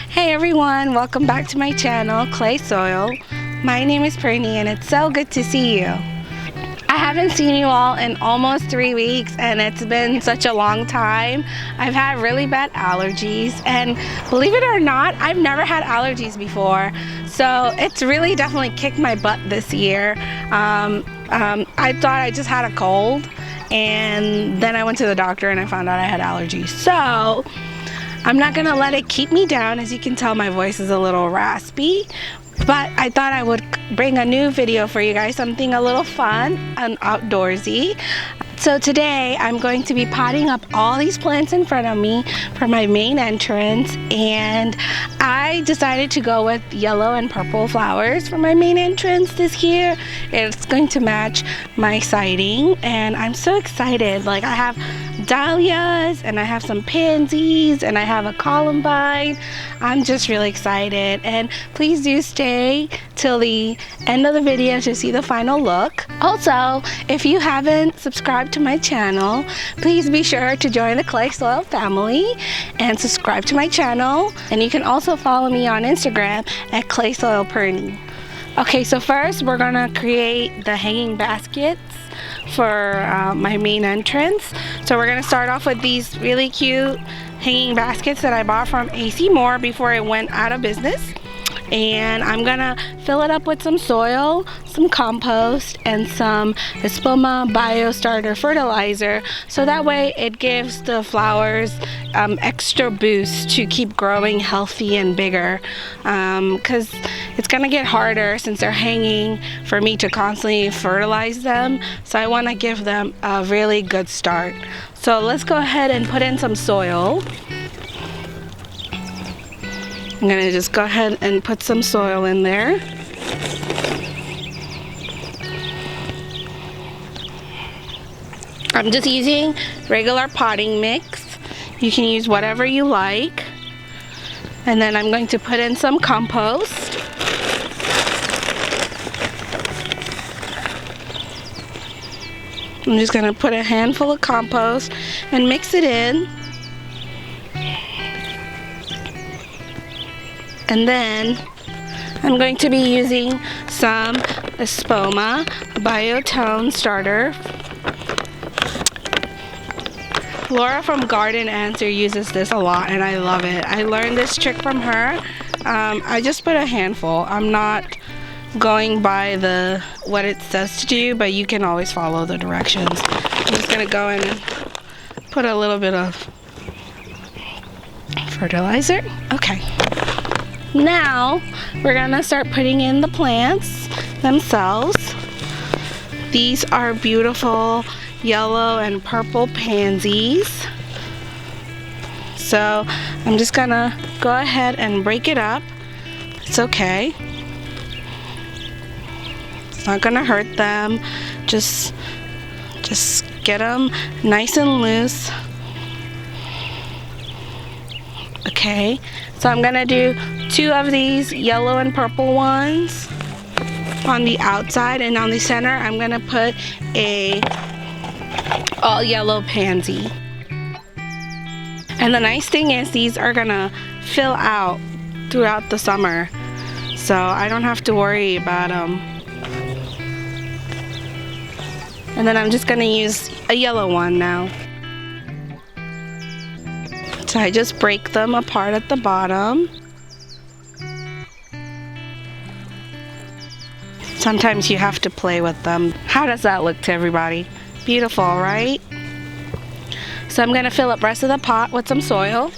Hey everyone, welcome back to my channel, Clay Soil. My name is Purny and it's so good to see you. I haven't seen you all in almost 3 weeks and it's been such a long time. I've had really bad allergies and believe it or not, I've never had allergies before. So it's really definitely kicked my butt this year. I thought I just had a cold and then I went to the doctor and I found out I had allergies. So I'm not gonna let it keep me down. As you can tell, my voice is a little raspy, but I thought I would bring a new video for you guys, something a little fun and outdoorsy. So today I'm going to be potting up all these plants in front of me for my main entrance, and I decided to go with yellow and purple flowers for my main entrance this year. It's going to match my siding and I'm so excited. Like, I have dahlias and I have some pansies and I have a Columbine. I'm just really excited, and please do stay till the end of the video to see the final look. Also, if you haven't subscribed to my channel, please be sure to join the Clay Soil family and subscribe to my channel, and you can also follow me on Instagram at Clay Soil Purny. Okay, so first we're gonna create the hanging baskets for my main entrance. So we're gonna start off with these really cute hanging baskets that I bought from AC Moore before it went out of business. And I'm gonna fill it up with some soil, some compost, and some Espoma Bio Starter fertilizer, so that way it gives the flowers extra boost to keep growing healthy and bigger, because it's gonna get harder since they're hanging for me to constantly fertilize them. So I want to give them a really good start. So let's go ahead and put in some soil. I'm going to just go ahead and put some soil in there. I'm just using regular potting mix. You can use whatever you like. And then I'm going to put in some compost. I'm just going to put a handful of compost and mix it in. And then I'm going to be using some Espoma Biotone Starter. Laura from Garden Answer uses this a lot and I love it. I learned this trick from her. I just put a handful. I'm not going by what it says to do, but you can always follow the directions. I'm just going to go in and put a little bit of fertilizer. Okay. Now we're gonna start putting in the plants themselves. These are beautiful yellow and purple pansies. So I'm just gonna go ahead and break it up. It's okay. It's not gonna hurt them. Just get them nice and loose. Okay, so I'm gonna do 2 of these yellow and purple ones on the outside, and on the center I'm gonna put a all yellow pansy. And the nice thing is these are gonna fill out throughout the summer, so I don't have to worry about them. And then I'm just gonna use a yellow one now. So I just break them apart at the bottom. Sometimes you have to play with them. How does that look to everybody? Beautiful, right? So I'm gonna fill up the rest of the pot with some soil.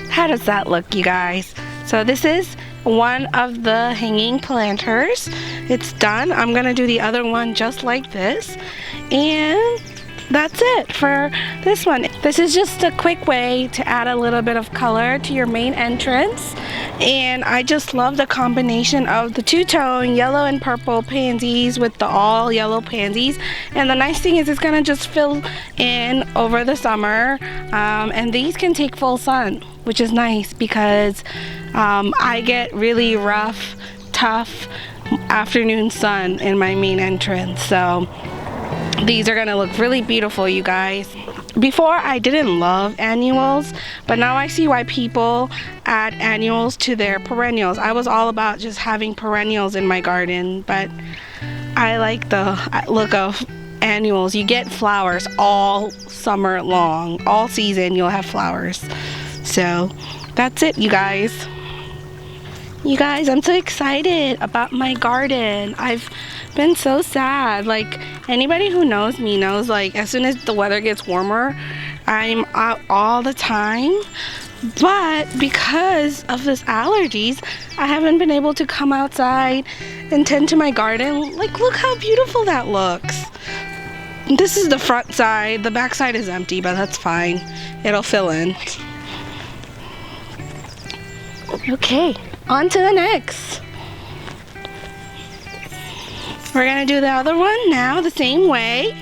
How does that look, you guys? So this is one of the hanging planters. It's done. I'm gonna do the other one just like this, and that's it for this one. This is just a quick way to add a little bit of color to your main entrance, And I just love the combination of the two-tone yellow and purple pansies with the all yellow pansies. And the nice thing is it's gonna just fill in over the summer, and these can take full sun, which is nice because I get really rough, tough afternoon sun in my main entrance. So these are gonna look really beautiful, you guys. Before, I didn't love annuals, but now I see why people add annuals to their perennials. I was all about just having perennials in my garden, but I like the look of annuals. You get flowers all summer long. All season you'll have flowers. So that's it, you guys. You guys, I'm so excited about my garden. I've been so sad. Like, anybody who knows me knows, like, as soon as the weather gets warmer, I'm out all the time. But because of this allergies, I haven't been able to come outside and tend to my garden. Like, look how beautiful that looks. This is the front side. The back side is empty, but that's fine. It'll fill in. Okay, on to the next. We're gonna do the other one now the same way.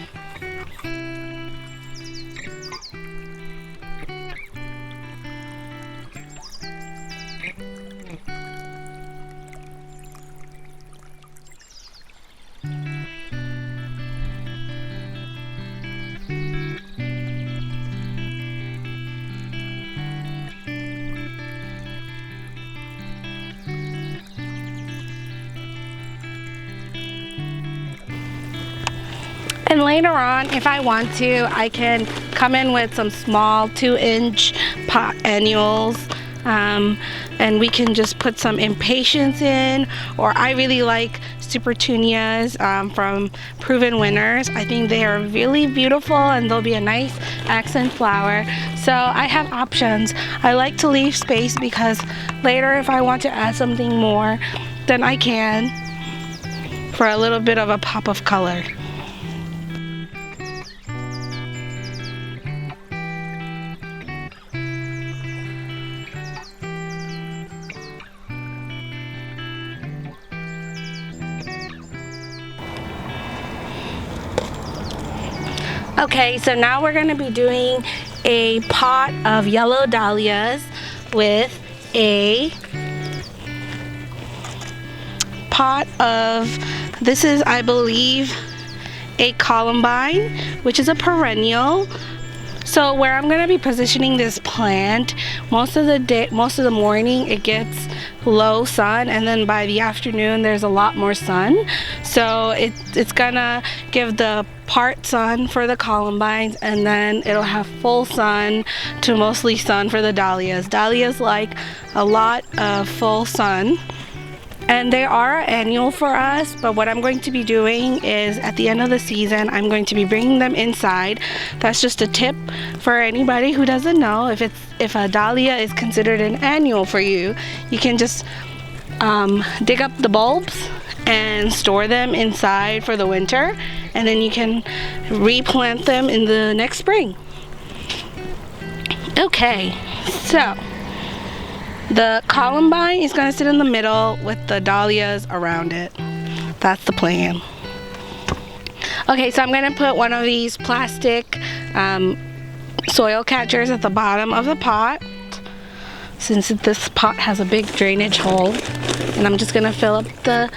And later on, if I want to, I can come in with some small 2-inch pot annuals, and we can just put some impatiens in. Or I really like supertunias from Proven Winners. I think they are really beautiful and they'll be a nice accent flower. So I have options. I like to leave space because later if I want to add something more, then I can, for a little bit of a pop of color. Okay, so now we're going to be doing a pot of yellow dahlias with a pot of, this is, I believe, a Columbine, which is a perennial. So where I'm going to be positioning this plant, most of the morning it gets low sun, and then by the afternoon there's a lot more sun. So it's gonna give the part sun for the Columbines, and then it'll have full sun to mostly sun for the dahlias. Dahlias like a lot of full sun. And they are annual for us, but what I'm going to be doing is at the end of the season, I'm going to be bringing them inside. That's just a tip for anybody who doesn't know. If a dahlia is considered an annual for you, you can just dig up the bulbs and store them inside for the winter, and then you can replant them in the next spring. Okay, so the Columbine is going to sit in the middle with the dahlias around it. That's the plan. Okay, so I'm going to put one of these plastic soil catchers at the bottom of the pot, since this pot has a big drainage hole. And I'm just going to fill up the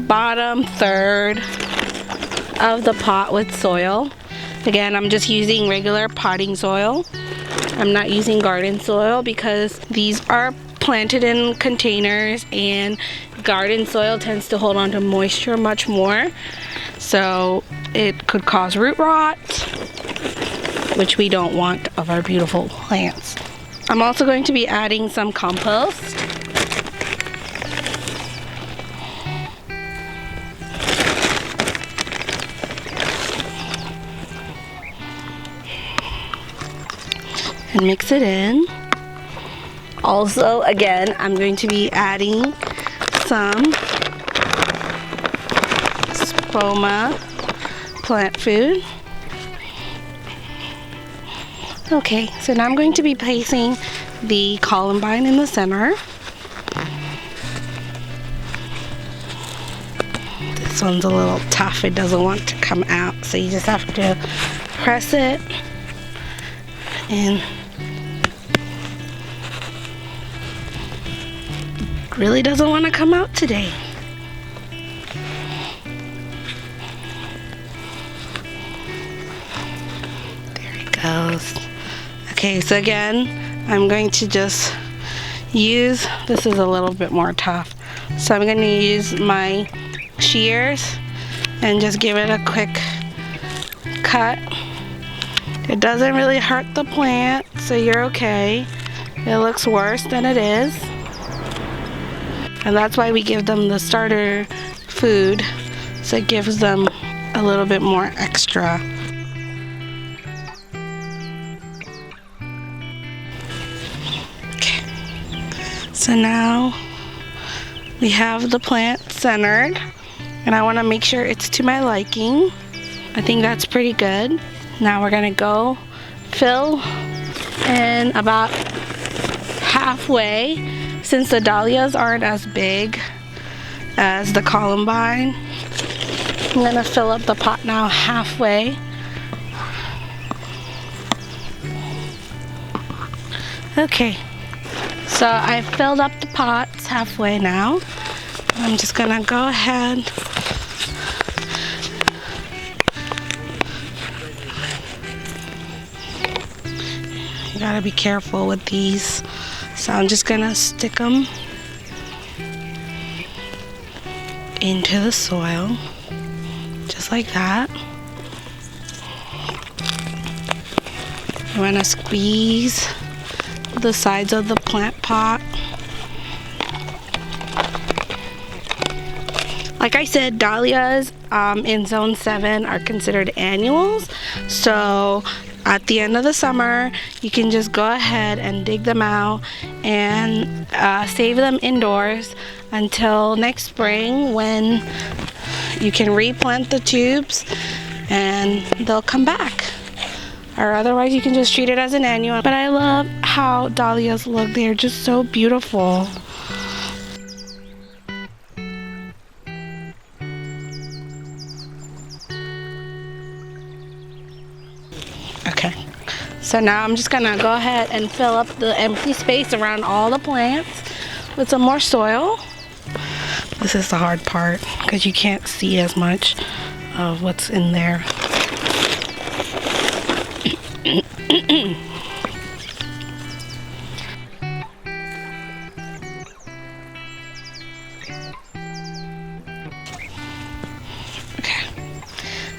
bottom third of the pot with soil. Again, I'm just using regular potting soil. I'm not using garden soil because these are planted in containers, and garden soil tends to hold on to moisture much more, so it could cause root rot, which we don't want of our beautiful plants. I'm also going to be adding some compost. And mix it in. Also, again, I'm going to be adding some Spoma plant food. Okay, so now I'm going to be placing the Columbine in the center. this one's a little tough. It doesn't want to come out, so you just have to press it and it really doesn't want to come out today. There it goes. Okay, so again, I'm going to just use, this is a little bit more tough, so I'm going to use my shears and just give it a quick cut. It doesn't really hurt the plant, so you're okay. It looks worse than it is, and that's why we give them the starter food, so it gives them a little bit more extra. Okay, so now we have the plant centered, and I want to make sure it's to my liking. I think that's pretty good. Now we're gonna go fill in about halfway. Since the dahlias aren't as big as the Columbine, I'm gonna fill up the pot now halfway. Okay, so I filled up the pots halfway now. I'm just gonna go ahead You gotta be careful with these. So I'm just gonna stick them into the soil, just like that. I'm gonna squeeze the sides of the plant pot. Like I said, dahlias in zone 7 are considered annuals. So at the end of the summer, you can just go ahead and dig them out and save them indoors until next spring, when you can replant the tubes and they'll come back. Or otherwise you can just treat it as an annual. But I love how dahlias look. They're just so beautiful. Okay, so now I'm just gonna go ahead and fill up the empty space around all the plants with some more soil. This is the hard part because you can't see as much of what's in there.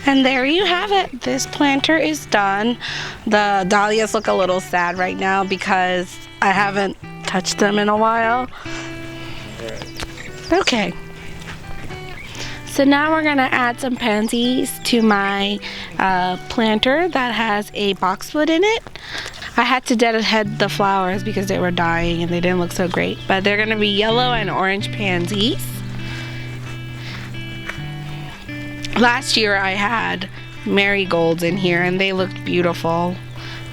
And there you have it. This planter is done. The dahlias look a little sad right now because I haven't touched them in a while. Okay. So now we're gonna add some pansies to my planter that has a boxwood in it. I had to deadhead the flowers because they were dying and they didn't look so great. But they're gonna be yellow and orange pansies. Last year I had marigolds in here and they looked beautiful,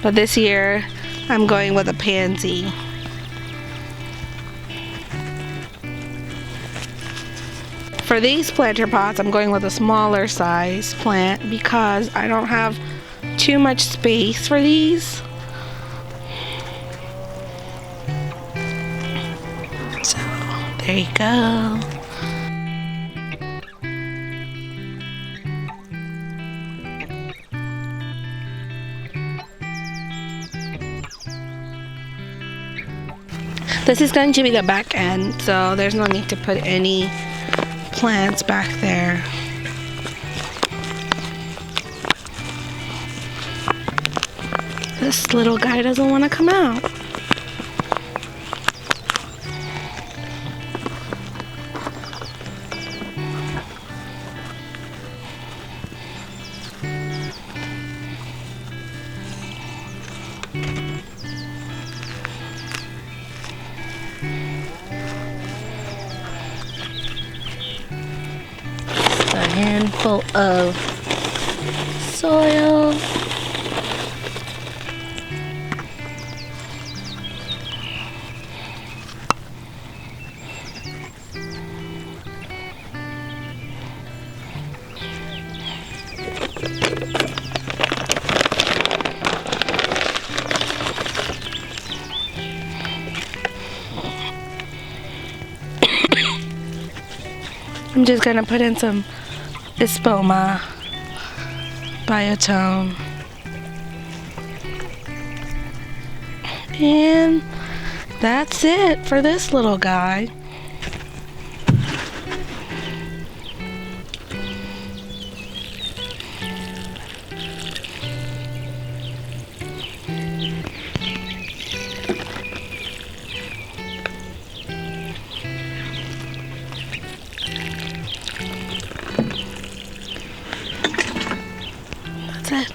but this year I'm going with a pansy. For these planter pots, I'm going with a smaller size plant because I don't have too much space for these. So there you go. This is going to be the back end, so there's no need to put any plants back there. This little guy doesn't want to come out. Handful of soil. I'm just gonna put in some Espoma Biotone. And that's it for this little guy. That's it.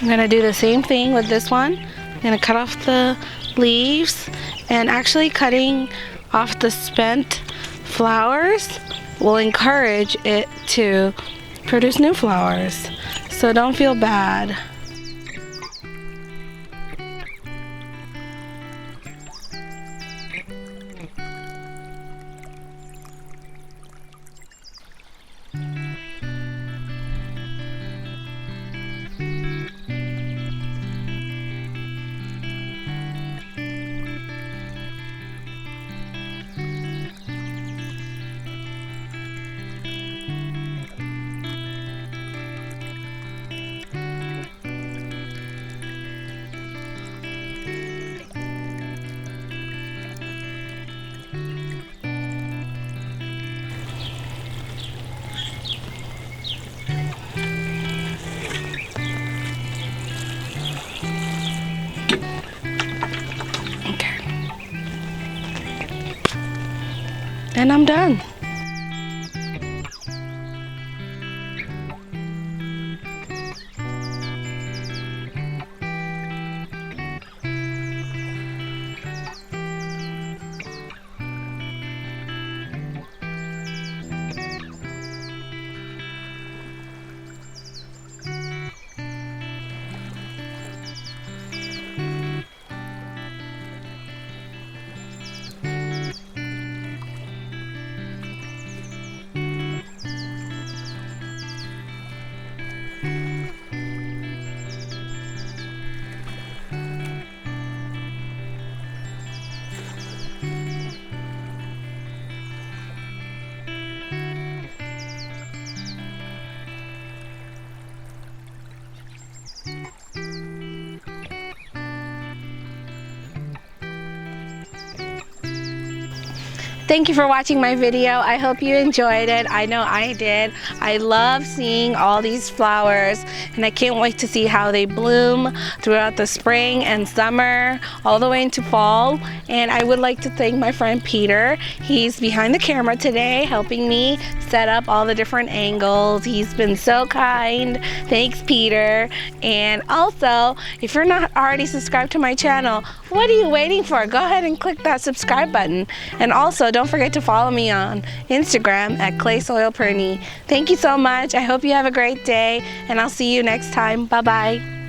I'm gonna do the same thing with this one. I'm gonna cut off the leaves, and actually cutting off the spent flowers will encourage it to produce new flowers. So don't feel bad. And I'm done. Thank you for watching my video. I hope you enjoyed it. I know I did. I love seeing all these flowers, and I can't wait to see how they bloom throughout the spring and summer, all the way into fall. And I would like to thank my friend Peter. He's behind the camera today, helping me set up all the different angles. He's been so kind. Thanks, Peter. And also, if you're not already subscribed to my channel, what are you waiting for? Go ahead and click that subscribe button. And also, don't forget to follow me on Instagram at ClaySoilPurny. Thank you so much. I hope you have a great day, and I'll see you next time. Bye-bye.